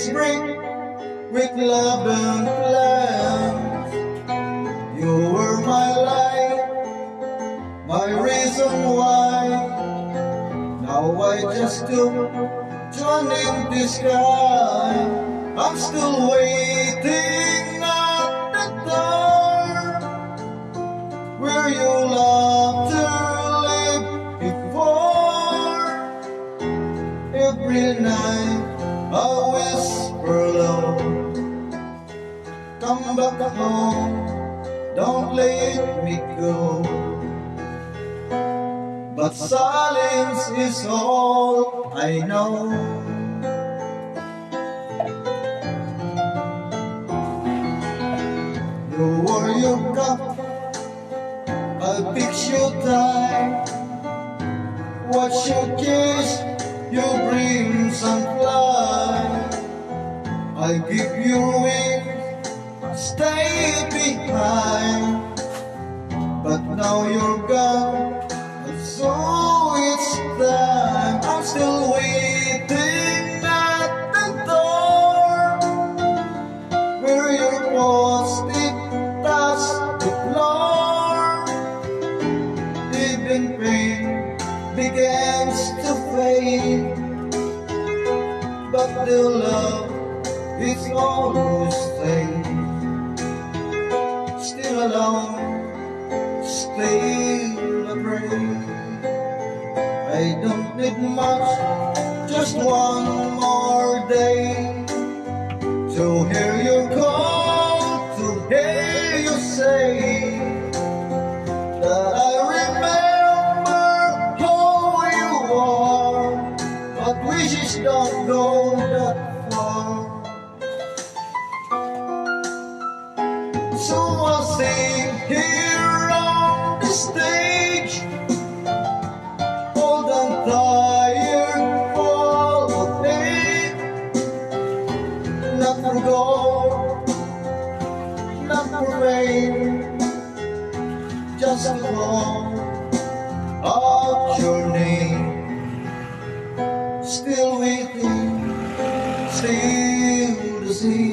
spring with love and plans. You were my light, my reason why. Now I just took John in the sky. I'm still waiting at the door where you loved to live before. Every night I whisper low, come back home, don't let me go. But silence is all I know. You wore your cup, a picture time. Watch you kiss your dreams and fly. I give you wings, stay behind. But now you're gone, and so it's time. I'm still waiting at the door where your footsteps touch the floor. Even pain begins to fade, but the love is always stays. Still alone, still afraid. I don't need much, just one more day to hear you call, to hear you say that I remember who you are, but wishes don't go that far. So I'll sing here on the stage, old and tired, full of pain. Not for gold, not for fame, just to call out your name. Still waiting, still the same.